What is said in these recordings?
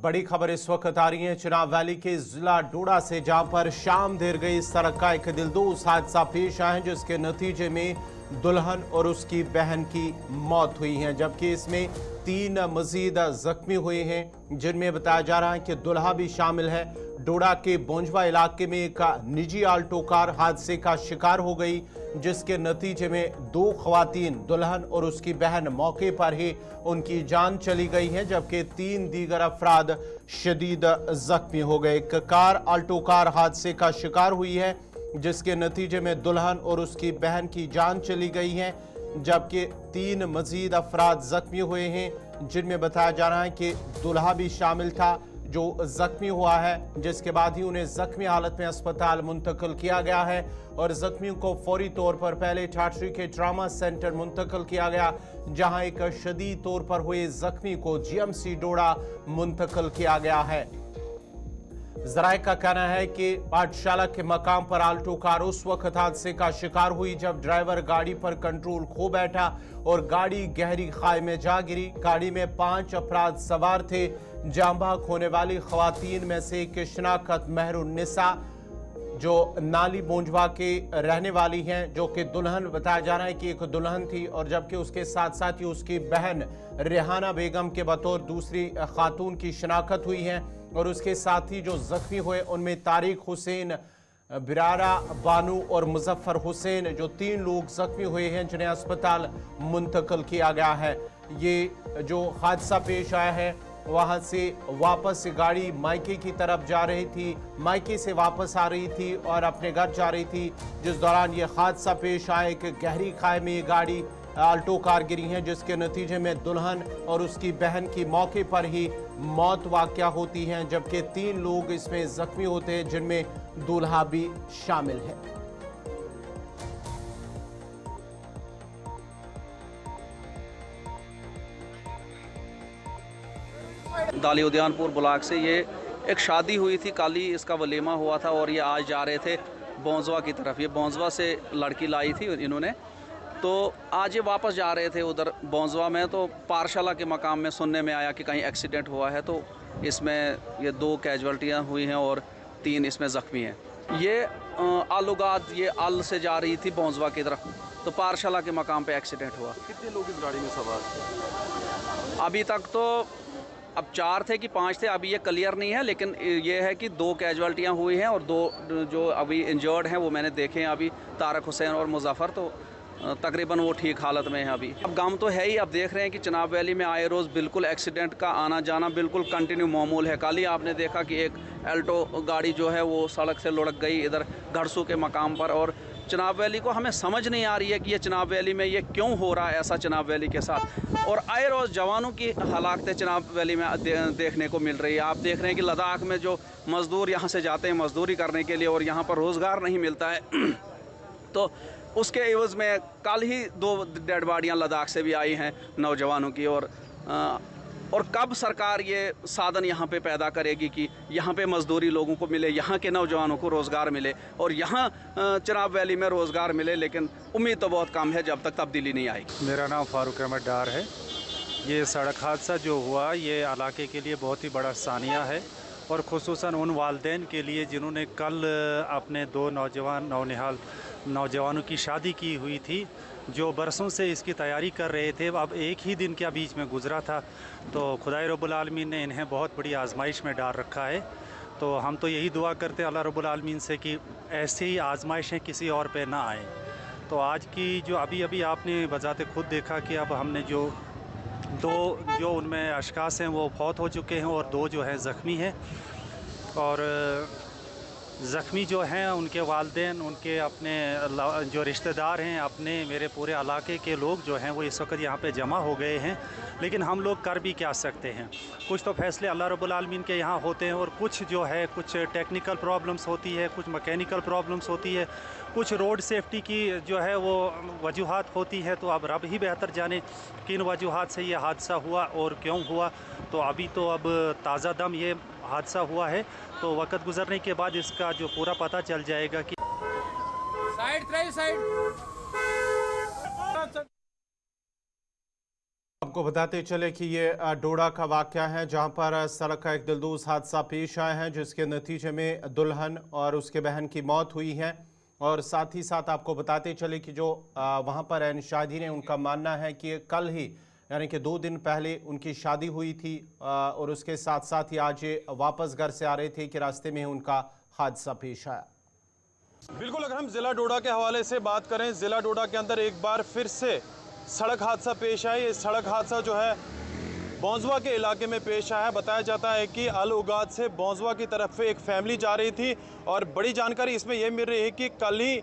बड़ी खबर इस वक्त आ रही है चिनाब वैली के जिला डोडा से, जहां पर शाम देर गई सड़क का एक दिलदोज हादसा पेश आया है, जिसके नतीजे में दुल्हन और उसकी बहन की मौत हुई है, जबकि इसमें 3 मजीद जख्मी हुए हैं, जिनमें बताया जा रहा है कि दुल्हा भी शामिल है। डोडा के बोंजवा इलाके में एक निजी आल्टो कार हादसे का शिकार हो गई, जिसके नतीजे में 2 खवातीन, दुल्हन और उसकी बहन, मौके पर ही उनकी जान चली गई है, जबकि 3 दीगर अफराद शदीद जख्मी हो गए। एक कार आल्टो कार हादसे का शिकार हुई है, जिसके नतीजे में दुल्हन और उसकी बहन की जान चली गई है, जबकि 3 मजीद अफराद जख्मी हुए हैं, जिनमें बताया जा रहा है कि दुल्हा भी शामिल था जो जख्मी हुआ है, जिसके बाद ही उन्हें जख्मी हालत में अस्पताल मुंतकिल किया गया है और जख्मियों को फौरी तौर पर पहले ठाठरी के ट्रामा सेंटर मुंतकिल किया गया, जहां एक शदीद तौर पर हुए जख्मी को जीएमसी डोडा मुंतकिल किया गया है। जराये का कहना है कि पाठशाला के मकाम पर आल्टो कार उस वक्त हादसे का शिकार हुई जब ड्राइवर गाड़ी पर कंट्रोल खो बैठा और गाड़ी गहरी खाई में जा गिरी। गाड़ी में 5 अफराद सवार थे। जान बहक होने वाली खवातीन में से एक शनाख्त मेहरुन्निसा, जो नाली बोंजवा के रहने वाली हैं, जो कि दुल्हन बताया जा रहा है कि एक दुल्हन थी, और जबकि उसके साथ साथ ही उसकी बहन रेहाना बेगम के बतौर दूसरी खातून की शनाख्त हुई है। और उसके साथ ही जो जख्मी हुए उनमें तारिक हुसैन, बिरारा बानू और मुजफ्फर हुसैन, जो 3 लोग जख्मी हुए हैं, जिन्हें अस्पताल मुंतकिल किया गया है। ये जो हादसा पेश आया है, वहां से वापस गाड़ी मायके की तरफ जा रही थी, मायके से वापस आ रही थी और अपने घर जा रही थी, जिस दौरान ये हादसा पेश आया कि गहरी खाई में ये गाड़ी आल्टो कार गिरी है, जिसके नतीजे में दुल्हन और उसकी बहन की मौके पर ही मौत वाक़या होती है, जबकि 3 लोग इसमें जख्मी होते हैं, जिनमें दूल्हा भी शामिल है। दाली उद्यानपुर ब्लॉक से ये एक शादी हुई थी, कल ही इसका वलीमा हुआ था और ये आज जा रहे थे बोंजवा की तरफ। ये बोंजवा से लड़की लाई थी इन्होंने, तो आज ये वापस जा रहे थे उधर बोंजवा में, तो पाठशाला के मकाम में सुनने में आया कि कहीं एक्सीडेंट हुआ है, तो इसमें ये 2 कैजुअल्टियाँ हुई हैं और 3 इसमें ज़ख्मी हैं। ये आलूगाद ये अल से जा रही थी बोंजवा की तरफ, तो पाठशाला के मकाम पे एक्सीडेंट हुआ। कितने लोग इस गाड़ी में सवार थे? अभी तक तो अब 4 थे कि 5 थे, अभी ये क्लियर नहीं है, लेकिन ये है कि 2 कैजुअल्टियाँ हुई हैं और 2 जो अभी इंजर्ड हैं वो मैंने देखे हैं अभी, तारक हुसैन और मुजफ्फर, तो तकरीबन वो ठीक हालत में है अभी। अब गम तो है ही, अब देख रहे हैं कि चिनाब वैली में आए रोज़ बिल्कुल एक्सीडेंट का आना जाना बिल्कुल कंटिन्यू मामूल है। कल ही आपने देखा कि एक एल्टो गाड़ी जो है वो सड़क से लुढ़क गई इधर घड़सू के मकाम पर, और चिनाब वैली को हमें समझ नहीं आ रही है कि ये चिनाब वैली में ये क्यों हो रहा है ऐसा चिनाब वैली के साथ। और आए रोज़ जवानों की हलाकतें चिनाब वैली में देखने को मिल रही है। आप देख रहे हैं कि लद्दाख में जो मज़दूर यहाँ से जाते हैं मज़दूरी करने के लिए और यहाँ पर रोज़गार नहीं मिलता है तो उसके एवज़ में कल ही 2 डेड बॉडियाँ लद्दाख से भी आई हैं नौजवानों की। और कब सरकार ये साधन यहाँ पे पैदा करेगी कि यहाँ पे मज़दूरी लोगों को मिले, यहाँ के नौजवानों को रोज़गार मिले और यहाँ चिनाब वैली में रोज़गार मिले, लेकिन उम्मीद तो बहुत कम है जब तक तब्दीली नहीं आएगी। मेरा नाम फारूक अहमद डार है। ये सड़क हादसा जो हुआ ये इलाके के लिए बहुत ही बड़ा सानिया है, और ख़ुसूसन उन वालिदैन के लिए जिन्होंने कल अपने 2 नौनिहाल नौजवानों की शादी की हुई थी, जो बरसों से इसकी तैयारी कर रहे थे। अब एक ही दिन क्या बीच में गुज़रा था, तो खुदाई रब्बुल आलमीन ने इन्हें बहुत बड़ी आजमाइश में डाल रखा है। तो हम तो यही दुआ करते हैं अल्लाह रब्बुल आलमीन से कि ऐसी ही आजमाइशें किसी और पे ना आएँ। तो आज की जो अभी आपने बजाते खुद देखा कि अब हमने जो 2 जो उनमें अशखास हैं वो फौत हो चुके हैं और 2 जो हैं ज़ख्मी हैं, और ज़ख्मी जो हैं उनके वालिदैन, उनके अपने जो रिश्तेदार हैं, अपने मेरे पूरे इलाके के लोग जो हैं वो इस वक्त यहाँ पे जमा हो गए हैं। लेकिन हम लोग कर भी क्या सकते हैं, कुछ तो फैसले अल्लाह रब्बुल आलमीन के यहाँ होते हैं और कुछ जो है कुछ टेक्निकल प्रॉब्लम्स होती है, कुछ मैकेनिकल प्रॉब्लम्स होती है, कुछ रोड सेफ्टी की जो है वो वजूहात होती है। तो अब रब ही बेहतर जाने किन वजूहात से ये हादसा हुआ और क्यों हुआ। तो अभी तो अब ताज़ा दम ये हादसा हुआ है, तो वक्त गुजरने के बाद इसका जो पूरा पता चल जाएगा कि आपको बताते चले कि ये डोडा का वाकया है जहां पर सड़क का एक दिलदोज हादसा पेश आया है जिसके नतीजे में दुल्हन और उसके बहन की मौत हुई है। और साथ ही साथ आपको बताते चले कि जो वहां पर ऐन शादी ने उनका मानना है कि कल ही यानी कि 2 दिन पहले उनकी शादी हुई थी और उसके साथ साथ ही आज ये वापस घर से आ रहे थे कि रास्ते में उनका हादसा पेश आया। बिल्कुल, अगर हम ज़िला डोडा के हवाले से बात करें, ज़िला डोडा के अंदर एक बार फिर से सड़क हादसा पेश आया। ये सड़क हादसा जो है बौंजवा के इलाके में पेश आया है। बताया जाता है कि अल उगाद से बौंजवा की तरफ एक फैमिली जा रही थी और बड़ी जानकारी इसमें यह मिल रही है कि कल ही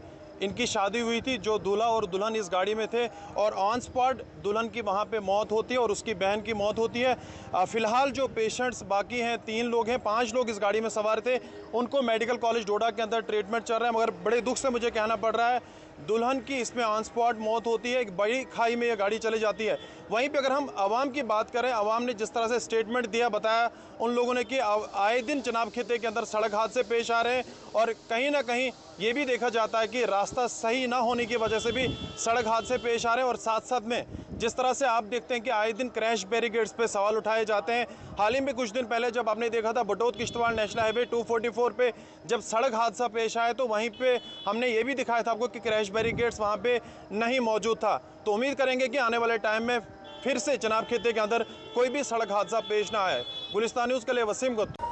इनकी शादी हुई थी। जो दूल्हा और दुल्हन इस गाड़ी में थे और ऑन स्पॉट दुल्हन की वहाँ पे मौत होती है और उसकी बहन की मौत होती है। फ़िलहाल जो पेशेंट्स बाकी हैं 3 लोग हैं, 5 लोग इस गाड़ी में सवार थे, उनको मेडिकल कॉलेज डोडा के अंदर ट्रीटमेंट चल रहा है। मगर बड़े दुख से मुझे कहना पड़ रहा है दुल्हन की इसमें ऑन स्पॉट मौत होती है। एक बड़ी खाई में ये गाड़ी चली जाती है। वहीं पे अगर हम आवाम की बात करें, आवाम ने जिस तरह से स्टेटमेंट दिया, बताया उन लोगों ने कि आए दिन जनाब खेते के अंदर सड़क हादसे पेश आ रहे हैं और कहीं ना कहीं ये भी देखा जाता है कि रास्ता सही ना होने की वजह से भी सड़क हादसे पेश आ रहे हैं। और साथ साथ में जिस तरह से आप देखते हैं कि आए दिन क्रैश बैरिकेड्स पे सवाल उठाए जाते हैं। हाल ही में कुछ दिन पहले जब आपने देखा था बटोत किश्तवाड़ नेशनल हाईवे 244 पे जब सड़क हादसा पेश आया तो वहीं पे हमने ये भी दिखाया था आपको कि क्रैश बैरिकेड्स वहाँ पे नहीं मौजूद था। तो उम्मीद करेंगे कि आने वाले टाइम में फिर से जनाब खेते के अंदर कोई भी सड़क हादसा पेश ना आए। गुलिस्तान न्यूज़ के लिए वसीम गुप्ता।